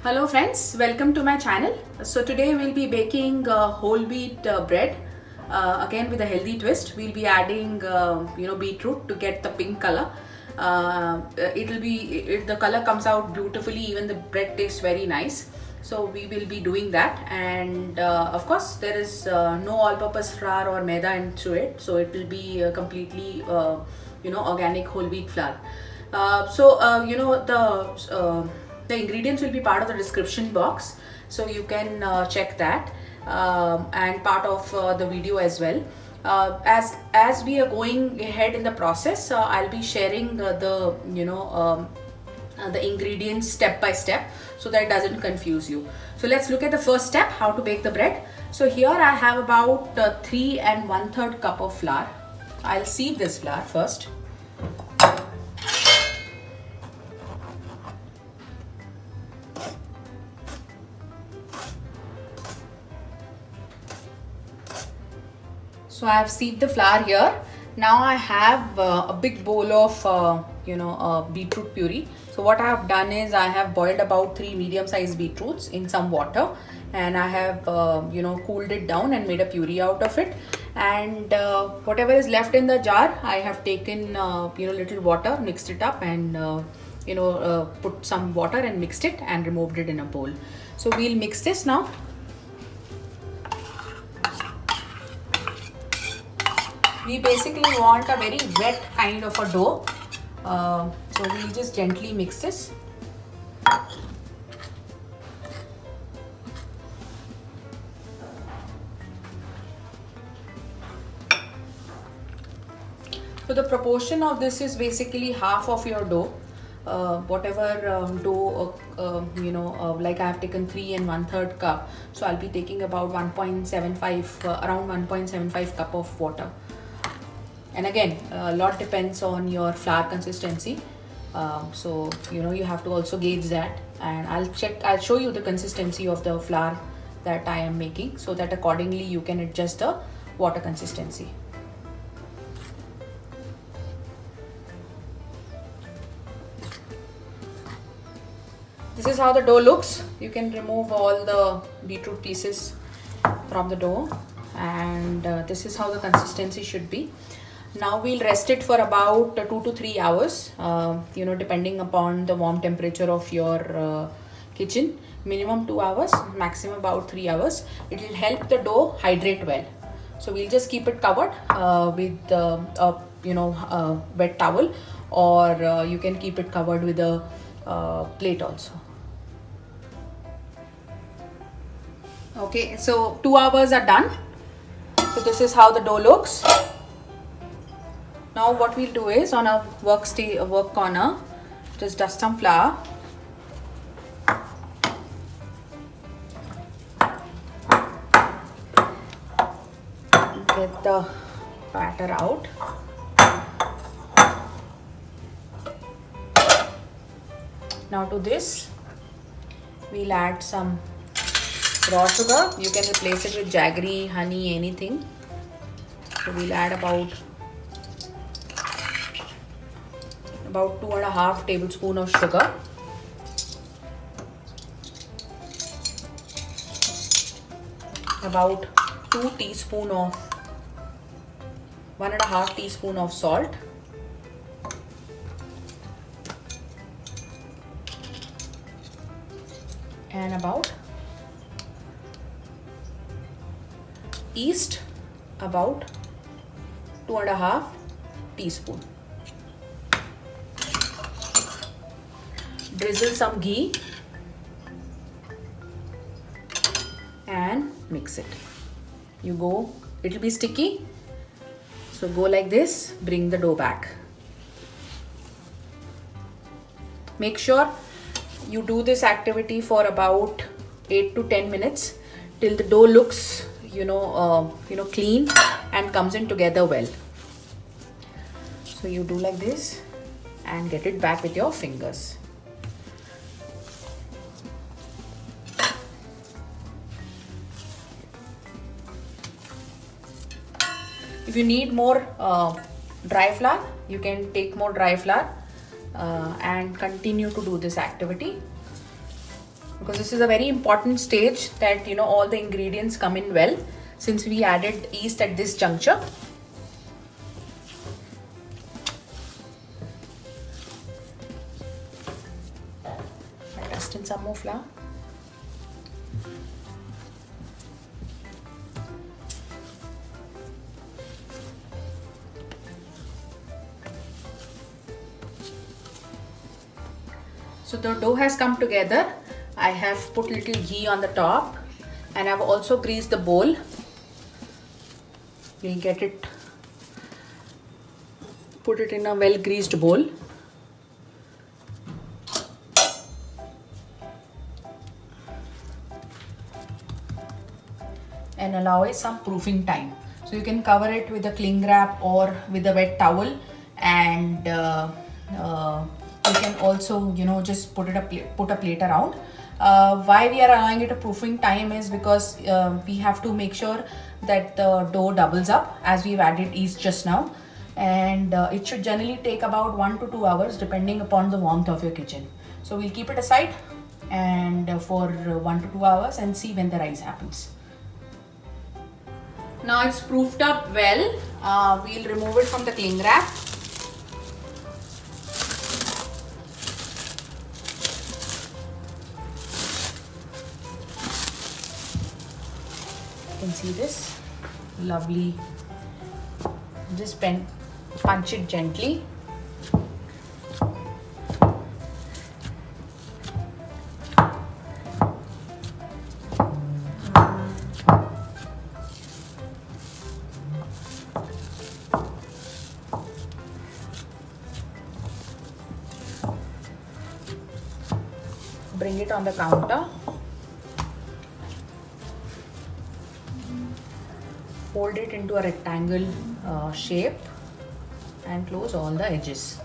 Hello friends, welcome to my channel. So today we'll be baking whole wheat bread again with a healthy twist. We'll be adding beetroot to get the pink color. The color comes out beautifully, even the bread tastes very nice. So we will be doing that, and of course there is no all-purpose flour or maida into it, so it will be completely organic whole wheat flour. The ingredients will be part of the description box, so you can check that, and part of the video as well. As we are going ahead in the process, I'll be sharing the ingredients step by step so that it doesn't confuse you. So let's look at the first step, how to bake the bread. So here I have about 3 1/3 cup of flour. I'll sieve this flour first. So I have sieved the flour here. Now I have a big bowl of beetroot puree. So what I have done is I have boiled about 3 medium-sized beetroots in some water, and I have cooled it down and made a puree out of it. And whatever is left in the jar, I have taken little water, mixed it up, and put some water and mixed it and removed it in a bowl. So we'll mix this now. We basically want a very wet kind of a dough, so we'll just gently mix this. So the proportion of this is basically half of your dough. Whatever dough, like I have taken 3 1/3 cup, so I'll be taking about 1.75, around 1.75 cup of water. And again, a lot depends on your flour consistency, so you have to also gauge that, and I'll show you the consistency of the flour that I am making, so that accordingly you can adjust the water consistency. This is how the dough looks. You can remove all the beetroot pieces from the dough, and this is how the consistency should be. Now we'll rest it for about 2 to 3 hours, depending upon the warm temperature of your kitchen. Minimum 2 hours, maximum about 3 hours. It will help the dough hydrate well. So we'll just keep it covered with a wet towel, or you can keep it covered with a plate also. Okay, so 2 hours are done. So this is how the dough looks. Now what we'll do is, on a work corner, just dust some flour. Get the batter out. Now to this, we'll add some raw sugar. You can replace it with jaggery, honey, anything. So we'll add about 2.5 tablespoons of sugar. About 1.5 teaspoon of salt. And about yeast, about 2.5 teaspoon. Drizzle some ghee and mix it. It'll be sticky, so go like this, bring the dough back. Make sure you do this activity for about 8 to 10 minutes till the dough looks clean and comes in together well. So you do like this and get it back with your fingers. If you need more dry flour, you can take more dry flour and continue to do this activity. because this is a very important stage that all the ingredients come in well, since we added yeast at this juncture. I'll dust in some more flour. So the dough has come together. I have put little ghee on the top, and I've also greased the bowl. We'll get it, put it in a well greased bowl. And allow it some proofing time. So you can cover it with a cling wrap or with a wet towel, and you can also just put a plate around. Why we are allowing it a proofing time is because we have to make sure that the dough doubles up, as we've added yeast just now, and it should generally take about 1 to 2 hours depending upon the warmth of your kitchen. So we'll keep it aside and for 1 to 2 hours and see when the rise happens. Now it's proofed up well. We'll remove it from the cling wrap. You can see this lovely. Just punch it gently. Bring it on the counter. Fold it into a rectangle shape and close all the edges.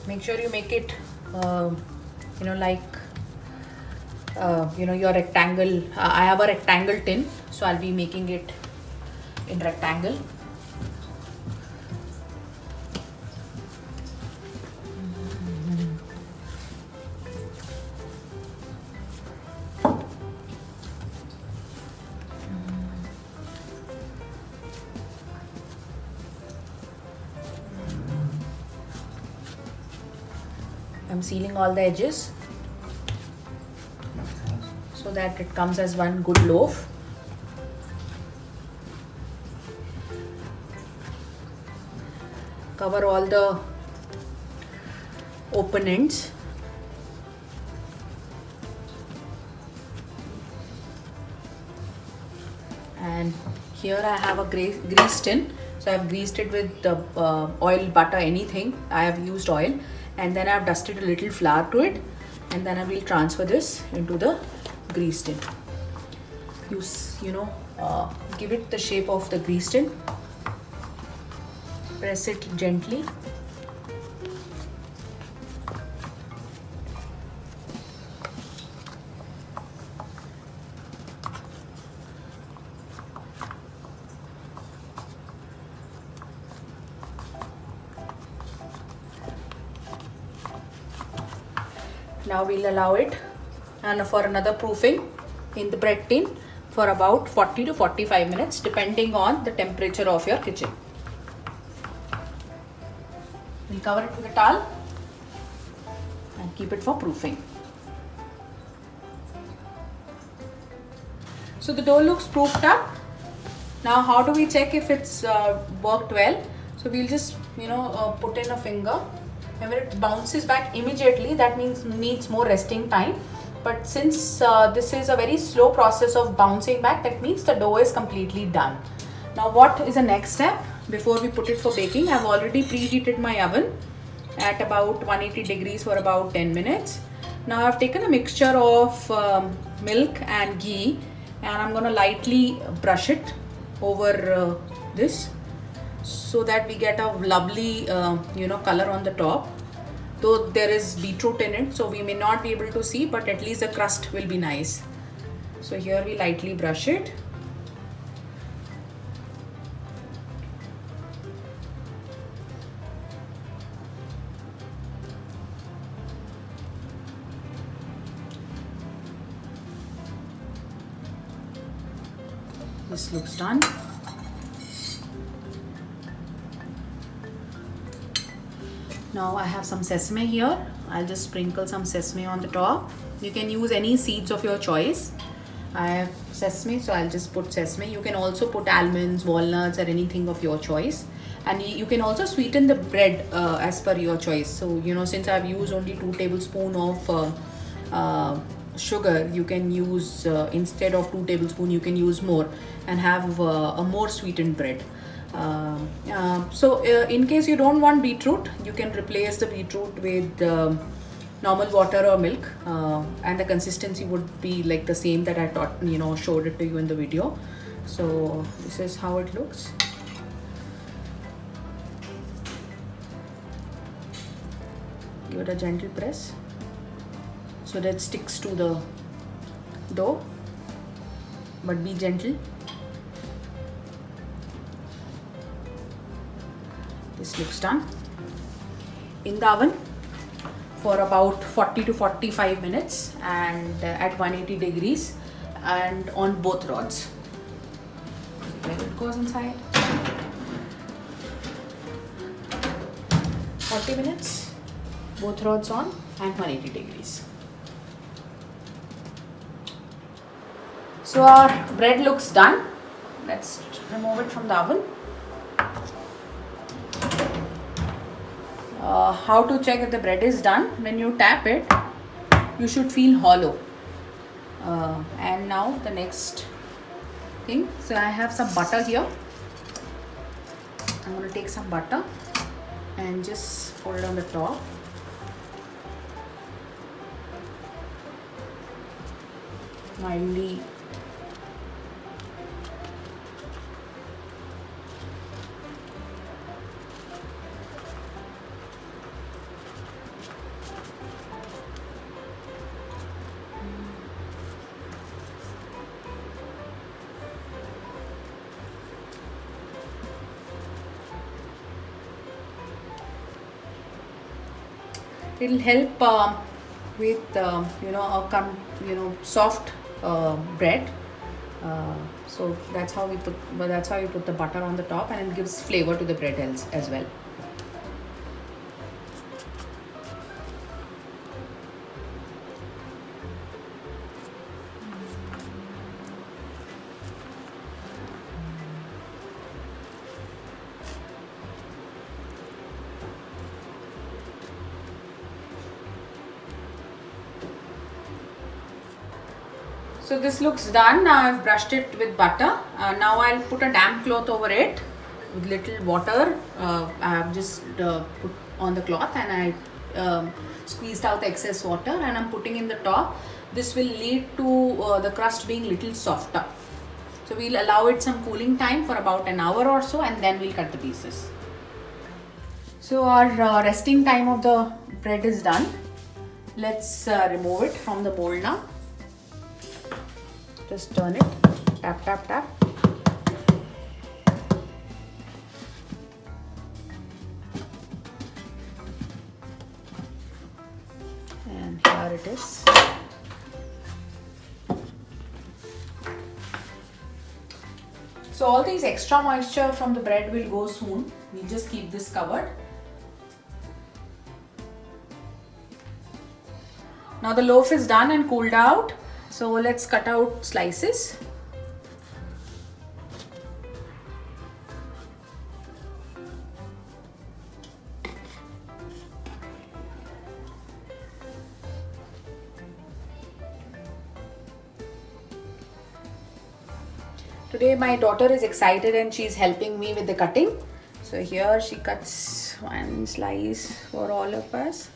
Make sure you make it like your rectangle. I have a rectangle tin, so I'll be making it in rectangle. I'm sealing all the edges so that it comes as one good loaf. Cover all the open ends. And here I have a grease tin. So I've greased it with the oil, butter, anything. I have used oil. And then I've dusted a little flour to it, and then I will transfer this into the grease tin. Give it the shape of the grease tin. Press it gently. Now we'll allow it and for another proofing in the bread tin for about 40 to 45 minutes depending on the temperature of your kitchen. We'll cover it with a towel and keep it for proofing. So the dough looks proofed up. Now how do we check if it's worked well? So we'll just put in a finger. And when it bounces back immediately, that means needs more resting time. But since this is a very slow process of bouncing back, that means the dough is completely done. Now what is the next step? Before we put it for baking, I've already preheated my oven at about 180 degrees for about 10 minutes. Now I've taken a mixture of milk and ghee, and I'm going to lightly brush it over this, so that we get a lovely color on the top. Though there is beetroot in it, so we may not be able to see, but at least the crust will be nice. So here we lightly brush it. This looks done. Now I have some sesame here. I'll just sprinkle some sesame on the top. You can use any seeds of your choice. I have sesame, so I'll just put sesame. You can also put almonds, walnuts, or anything of your choice. And you can also sweeten the bread as per your choice. So, you know, since I've used only 2 tablespoons of sugar, you can use, instead of 2 tablespoons, you can use more and have a more sweetened bread. In case you don't want beetroot, you can replace the beetroot with normal water or milk, and the consistency would be like the same that I showed it to you in the video. So this is how it looks. Give it a gentle press so that it sticks to the dough, but be gentle. This looks done. In the oven for about 40 to 45 minutes and at 180 degrees and on both rods. Let it goes inside. 40 minutes, both rods on and 180 degrees. So our bread looks done. Let's remove it from the oven. How to check if the bread is done? When you tap it, you should feel hollow. And now the next thing. So I have some butter here. I'm going to take some butter and just put it on the top. Mildly it will help with soft bread. So that's how you put the butter on the top, and it gives flavor to the bread as well. So this looks done. Now I've brushed it with butter. Now I'll put a damp cloth over it with little water. I have just put on the cloth and I squeezed out the excess water and I'm putting in the top. This will lead to the crust being little softer. So we'll allow it some cooling time for about an hour or so and then we'll cut the pieces. So our resting time of the bread is done. Let's remove it from the mold now. Just turn it, tap, tap, tap. And here it is. So all these extra moisture from the bread will go soon. We'll just keep this covered. Now the loaf is done and cooled out. So let's cut out slices. Today my daughter is excited and she's helping me with the cutting. So here she cuts one slice for all of us.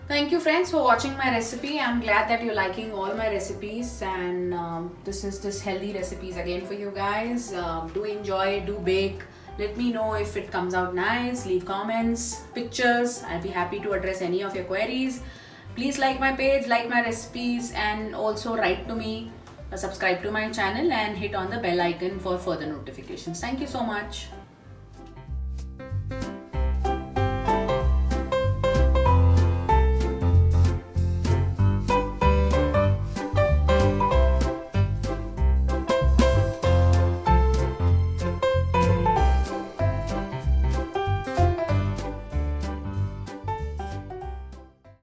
Thank you friends for watching my recipe. I'm glad that you're liking all my recipes, and this is just healthy recipes again for you guys. Do enjoy, do bake. Let me know if it comes out nice. Leave comments, pictures. I'll be happy to address any of your queries. Please like my page, like my recipes, and also write to me subscribe to my channel and hit on the bell icon for further notifications. Thank you so much.